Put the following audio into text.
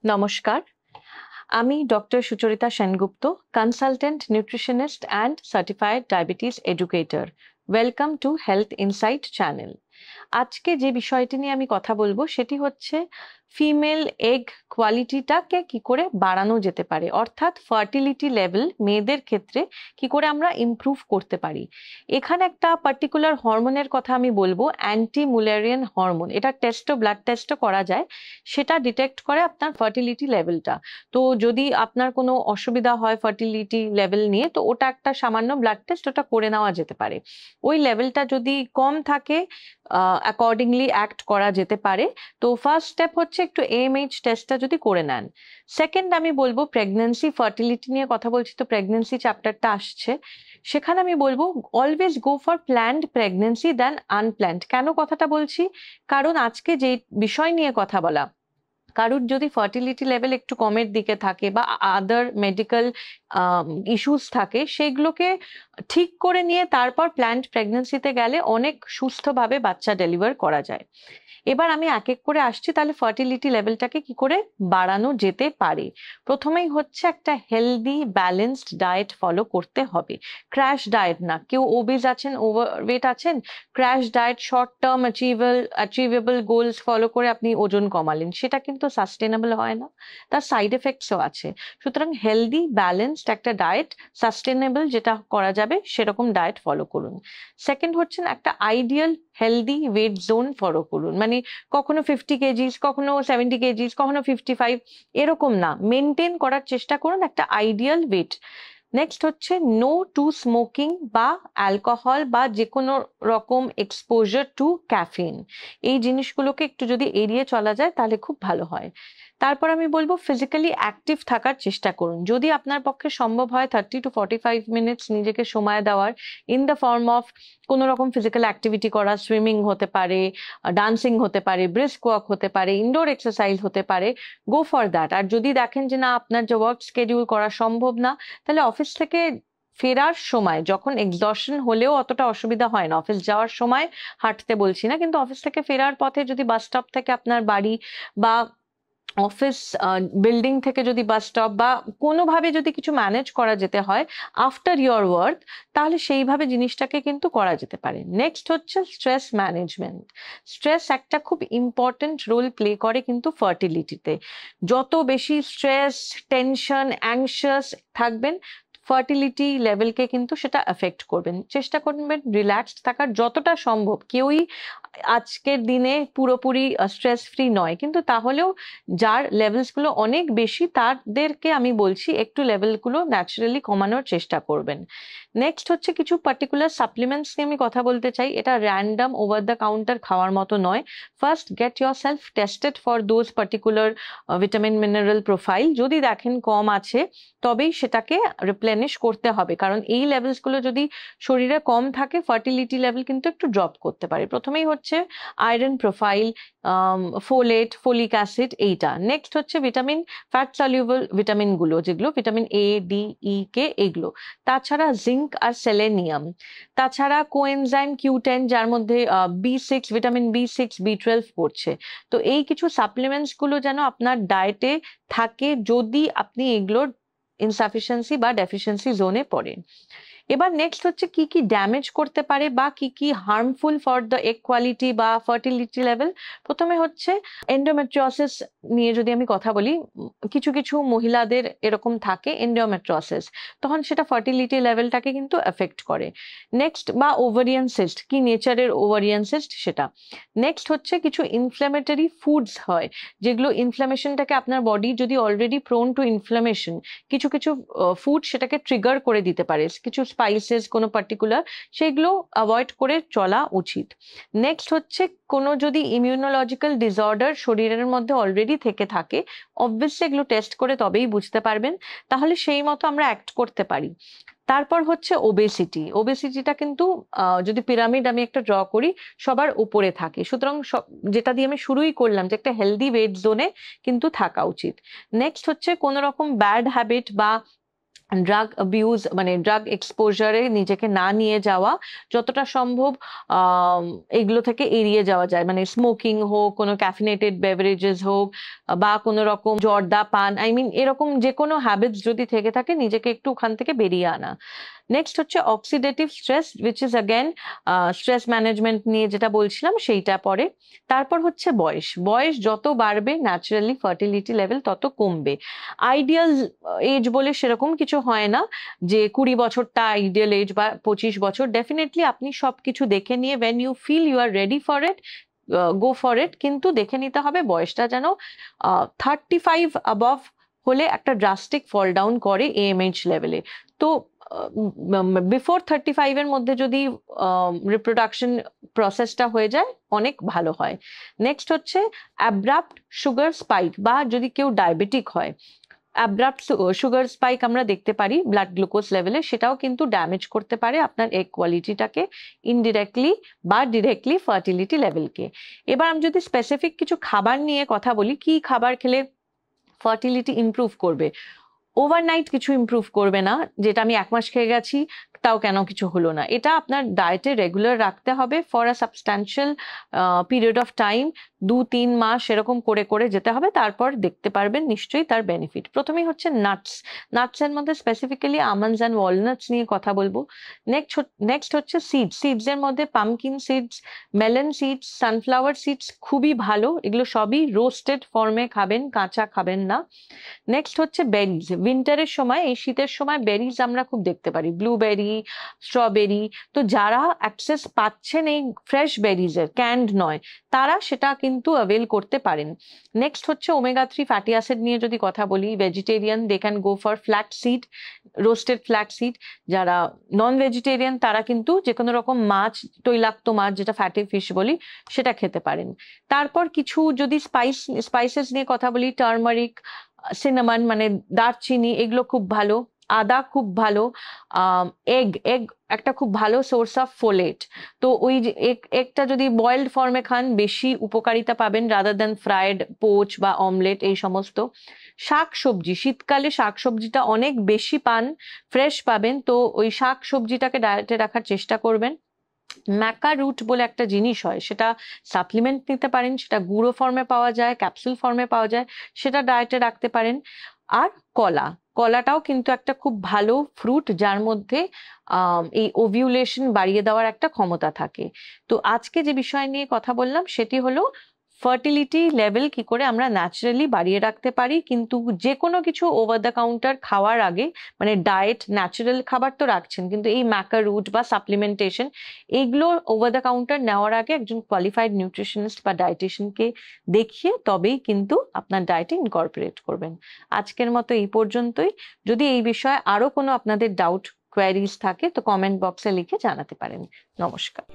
নমস্কার, আমি doctor Sucharita Sengupta, consultant nutritionist and certified diabetes educator. Welcome to health insight channel. আজকে যে বিষয়টি নিয়ে আমি কথা বলবো সেটি হচ্ছে ফিমেল এগ কোয়ালিটিটাকে কি করে বাড়ানো যেতে পারে, অর্থাৎ ফার্টিলিটি লেভেল মেয়েদের ক্ষেত্রে কি করে আমরা ইমপ্রুভ করতে পারি। এখানে একটা পার্টিকুলার হরমোনের কথা আমি বলবো, অ্যান্টি মুলারিয়ান হরমোন। এটা ব্লাড টেস্টও করা যায়, সেটা ডিটেক্ট করে আপনার ফার্টিলিটি লেভেলটা। তো যদি আপনার কোনো অসুবিধা হয় ফার্টিলিটি লেভেল নিয়ে, তো ওটা একটা সামান্য ব্লাড টেস্ট ওটা করে নেওয়া যেতে পারে। ওই লেভেলটা যদি কম থাকে অ্যাকর্ডিংলি অ্যাক্ট করা যেতে পারে। তো ফার্স্ট স্টেপ হচ্ছে একটু এএমএইচ টেস্টটা যদি করে নেন। সেকেন্ড আমি বলবো প্রেগন্যান্সি ফার্টিলিটি নিয়ে কথা বলছি, তো প্রেগন্যান্সি চ্যাপ্টারটা আসছে, সেখানে আমি বলবো always go for planned pregnancy than unplanned. কেন কথাটা বলছি? কারণ আজকে যে বিষয় নিয়ে কথা বলা, কারুর যদি ফার্টিলিটি লেভেল একটু কমের দিকে থাকে বা আদার মেডিকেল ইস্যুস থাকে, সেগুলোকে ঠিক করে নিয়ে তারপর প্ল্যান্ড প্রেগন্যান্সিতে গেলে অনেক সুস্থভাবে বাচ্চা ডেলিভার করা যায়। এবার আমি এক এক করে আসছি, তাহলে ফার্টিলিটি লেভেলটাকে কি করে বাড়ানো যেতে পারে। প্রথমেই হচ্ছে একটা হেলদি ব্যালেন্সড ডায়েট ফলো করতে হবে। ক্র্যাশ ডায়েট না, কেউ ওবেজ আছেন, ওভারওয়েট আছেন, crash diet short term achievable goals follow করে আপনি ওজন কমালেন, সেটা কিন্তু সাস্টেনেবল হয় না, তার সাইড এফেক্টসও আছে। সুতরাং হেলদি ব্যালেন্সড একটা ডায়েট, সাস্টেনেবল যেটা করা যাবে সেরকম ডায়েট ফলো করুন। সেকেন্ড হচ্ছেন একটা ideal healthy wait zone follow করুন, মানে কখনো 50 কেজিস, কখনো 70 কেজিস, কখনো 55, এরকম না, মেনটেন করার চেষ্টা করুন একটা আইডিয়াল ওয়েট। নেক্সট হচ্ছে নো টু স্মোকিং বা অ্যালকোহল বা যে কোনো রকম এক্সপোজার টু ক্যাফিন। এই জিনিসগুলোকে একটু যদি এড়িয়ে চলা যায় তাহলে খুব ভালো হয়। তারপর আমি বলবো ফিজিক্যালি অ্যাক্টিভ থাকার চেষ্টা করুন, যদি আপনার পক্ষে সম্ভব হয় 30 to 45 মিনিটস নিজেকে সময় দেওয়ার, ইন দ্য ফর্ম অফ কোনো রকম ফিজিক্যাল অ্যাক্টিভিটি করা, সুইমিং হতে পারে, ডান্সিং হতে পারে, ব্রিস্ক ওয়াক হতে পারে, ইনডোর এক্সারসাইজ হতে পারে, গো ফর দ্যাট। আর যদি দেখেন যে না আপনার যে ওয়ার্ক স্কেডিউল করা সম্ভব না, তাহলে অফিস থেকে ফেরার সময় যখন এক্সস্টন হলেও অতটা অসুবিধা হয় না, অফিস যাওয়ার সময় হাঁটতে বলছি না, কিন্তু অফিস থেকে ফেরার পথে যদি বাস স্টপ থেকে আপনার বাড়ি বা অফিস বিল্ডিং থেকে যদি বাস স্টপ বা কোনোভাবে যদি কিছু ম্যানেজ করা যেতে হয় আফটার ইয়োর ওয়ার্ক, তাহলে সেইভাবে জিনিসটাকে কিন্তু করা যেতে পারে। নেক্সট হচ্ছে স্ট্রেস ম্যানেজমেন্ট। স্ট্রেস একটা খুব ইম্পর্টেন্ট রোল প্লে করে কিন্তু ফার্টিলিটিতে। যত বেশি স্ট্রেস, টেনশন, অ্যাংশিয়াস থাকবেন, ফার্টিলিটি লেভেলকে কিন্তু সেটা এফেক্ট করবেন। চেষ্টা করবেন রিল্যাক্সড থাকার যতটা সম্ভব। কেউই আজকের দিনে পুরোপুরি স্ট্রেস ফ্রি নয়, কিন্তু তাহলেও যার লেভেলস গুলো অনেক বেশি তাদেরকে আমি বলছি একটু লেভেলগুলো ন্যাচারালি কমানোর চেষ্টা করবেন। নেক্সট হচ্ছে কিছু পার্টিকুলার সাপ্লিমেন্টস নিয়ে আমি কথা বলতে চাই। এটা র্যান্ডম ওভার দ্য কাউন্টার খাওয়ার মতো নয়। First get yourself tested for those particular vitamin mineral profile. যদি দেখেন কম আছে, তবেই সেটাকে রিপ্লেনিশ করতে হবে, কারণ এই লেভেলস গুলো যদি শরীরে কম থাকে, ফার্টিলিটি লেভেল কিন্তু একটু ড্রপ করতে পারে। প্রথমেই হচ্ছে iron profile, folate, folic acid, এইটা। নেক্সট হচ্ছে ভিটামিন, ফ্যাট সলিউবল ভিটামিন গুলো, যেগুলো ভিটামিন এ, ডি, ই, কে, এগুলো। তাছাড়া জিঙ্ক আর সেলেনিয়াম। তাছাড়া কোএনজাইম Q10, যার মধ্যে B6, ভিটামিন B6, B12 পড়ছে। তো এই কিছু সাপ্লিমেন্টস গুলো যেন আপনার ডায়েটে থাকে, যদি আপনি এগুলোর ইনসাফিসিয়েন্সি বা ডেফিসিয়েন্সি জোনে পড়েন। এবার নেক্সট হচ্ছে কি কি ড্যামেজ করতে পারে বা কি কি harmful for the egg quality বা ফার্টিলিটি লেভেল। প্রথমে হচ্ছে এন্ডোমেট্রিওসিস নিয়ে যদি আমি কথা বলি, কিছু কিছু মহিলাদের এরকম থাকে এন্ডোমেট্রিওসিস, তখন সেটা ফার্টিলিটি লেভেলটাকে কিন্তু এফেক্ট করে। নেক্সট, বা ওভারিয়ান সিস্ট, কি নেচারের ওভারিয়ান সিস্ট সেটা। নেক্সট হচ্ছে কিছু ইনফ্ল্যামেটরি ফুডস হয়, যেগুলো ইনফ্ল্যামেশনটাকে, আপনার বডি যদি অলরেডি প্রোন টু ইনফ্ল্যামেশন, কিছু কিছু ফুড সেটাকে ট্রিগার করে দিতে পারে, কিছু স্পাইসেস কোনো পার্টিকুলার, সেগুলো অ্যাভয়েড করে চলা উচিত। নেক্সট হচ্ছে কোনো যদি ইমিউনোলজিক্যাল ডিসঅর্ডার শরীরের মধ্যে অলরেডি থেকে থাকে, অবভিয়াসলি এগুলো টেস্ট করে তবেই বুঝতে পারবেন, তাহলে সেই মতো আমরা অ্যাক্ট করতে পারি। তারপর হচ্ছে ওবেসিটি। ওবেসিটিটা কিন্তু যদি পিরামিড আমি একটা ড্র করি, সবার উপরে থাকে। সুতরাং যেটা দিয়ে আমি শুরুই করলাম, যে একটা হেলদি ওয়েট জোনে কিন্তু থাকা উচিত। নেক্সট হচ্ছে কোনো রকম ব্যাড হ্যাবিট বা ড্রাগ অ্যাবিউজ মানে ড্রাগ এক্সপোজারে নিজেকে না নিয়ে যাওয়া, যতটা সম্ভব এগুলো থেকে এড়িয়ে যাওয়া যায়, মানে স্মোকিং হোক, কোনো ক্যাফিনেটেড বেভারেজেস হোক, বা কোনো রকম জর্দা পান, আই মিন এরকম যে কোনো হ্যাবিটস যদি থেকে থাকে নিজেকে একটু ওখান থেকে বেরিয়ে আনা। নেক্সট হচ্ছে oxidative stress, which is again stress management নিয়ে যেটা বলছিলাম সেইটা পরে। তারপর হচ্ছে বয়স, বয়স যত বাড়বে ন্যাচারালি ফার্টিলিটি লেভেল তত কমবে। আইডিয়াল এজ বলে সেরকম কিছু হয় না যে 20 বছরটা আইডিয়াল এজ বা 25 বছর। ডেফিনেটলি আপনি সবকিছু দেখে নিয়ে when you feel you are ready for it, go for it, কিন্তু দেখে নিতে হবে বয়সটা যেন 35 অ্যাবভ হলে একটা ড্রাস্টিক ফল ডাউন করে এএমএইচ লেভেলে। তো বিফোর 35 এর মধ্যে যদি রিপ্রোডাকশন প্রসেসটা হয়ে যায় অনেক ভালো হয়। নেক্সট হচ্ছে অ্যাব্রাপ্ট সুগার স্পাইক, বা যদি কেউ ডায়াবেটিক হয়, অ্যাব্রাপ্ট সুগার স্পাইক আমরা দেখতে পারি ব্লাড গ্লুকোজ লেভেলে, সেটাও কিন্তু ড্যামেজ করতে পারে আপনার এগ কোয়ালিটিটাকে ইনডিরেক্টলি বা ডিরেক্টলি ফার্টিলিটি লেভেলকে। এবার আমি যদি স্পেসিফিক কিছু খাবার নিয়ে কথা বলি, কি খাবার খেলে ফার্টিলিটি ইমপ্রুভ করবে। ওভারনাইট কিছু ইমপ্রুভ করবে না, যেটা আমি 1 মাস খেয়ে গেছি তাও কেন কিছু হলো না। এটা আপনার ডায়েটে রেগুলার রাখতে হবে for a substantial period of time, 2-3 মাস এরকম করে করে যেতে হবে, তারপর দেখতে পারবেন নিশ্চয়ই তার বেনিফিট। প্রথমেই হচ্ছে নাটস, নাটসের মধ্যে স্পেসিফিক্যালি আমন্ডস অ্যান্ড ওয়ালনাটস নিয়ে কথা বলবো। নেক্সট হচ্ছে সিডস, সিডসের মধ্যে pumpkin seeds, melon seeds, sunflower seeds খুবই ভালো, এগুলো সবই রোস্টেড ফর্মে খাবেন, কাঁচা খাবেন না। নেক্সট হচ্ছে বেরিজ, উইন্টারের সময় এই শীতের সময় বেরিজ আমরা খুব দেখতে পারি, ব্লুবেরি, স্ট্রবেরি। তো যারা অ্যাক্সেস পাচ্ছেন এই ফ্রেশ বেরিজের, ক্যান্ড নয়, তারা সেটা কিন্তু অ্যাভেল করতে পারেন। নেক্সট হচ্ছে ওমেগা 3 ফ্যাটি অ্যাসিড নিয়ে যদি কথা বলি, vegetarian they can go for flax seed, roasted flax seed. যারা নন ভেজিটেরিয়ান তারা কিন্তু যে কোনো রকম মাছ, তৈলাক্ত মাছ যেটা ফ্যাটি ফিশ বলি, সেটা খেতে পারেন। তারপর কিছু যদি স্পাইসেস নিয়ে কথা বলি, টার্মারিক, সিনামন মানে দারচিনি, এগুলো খুব ভালো, আদা খুব ভালো, এগ এগ একটা খুব ভালো সোর্স অফ ফোলেট। তো ওই যে এগটা যদি বয়েলড ফর্মে খান বেশি উপকারিতা পাবেন রাদার দ্যান ফ্রাইড, পোচ বা অমলেট এই সমস্ত। শাক সবজি, শীতকালে শাক সবজিটা অনেক বেশি পান, ফ্রেশ পাবেন, তো ওই শাক সবজিটাকে ডায়েটে রাখার চেষ্টা করবেন। ম্যাকা রুট বলে একটা জিনিস হয়, সেটা সাপ্লিমেন্ট নিতে পারেন, সেটা গুঁড়ো ফর্মে পাওয়া যায়, ক্যাপসুল ফর্মে পাওয়া যায়, সেটা ডায়েটে রাখতে পারেন। আর কলা, কলাটাও কিন্তু একটা খুব ভালো ফ্রুট যার মধ্যে এই ওভিউলেশন বাড়িয়ে দেওয়ার একটা ক্ষমতা থাকে। তো আজকে যে বিষয় নিয়ে কথা বললাম সেটি হলো ফার্টিলিটি লেভেল কি করে আমরা ন্যাচারালি বাড়িয়ে রাখতে পারি, কিন্তু যে কোনো কিছু ওভার দ্য কাউন্টার খাওয়ার আগে, মানে ডায়েট ন্যাচারাল খাবার তো রাখছেন, কিন্তু এই ম্যাকারুট বা সাপ্লিমেন্টেশন এইগুলো ওভার দ্য কাউন্টার নেওয়ার আগে একজন কোয়ালিফাইড নিউট্রিশনিস্ট বা ডায়েটিশিয়ানকে দেখিয়ে তবেই কিন্তু আপনার ডায়েটে ইনকর্পোরেট করবেন। আজকের মতো এই পর্যন্তই। যদি এই বিষয়ে আরো কোনো আপনাদের ডাউট, কোয়ারিজ থাকে তো কমেন্ট বক্সে লিখে জানাতে পারেন। নমস্কার।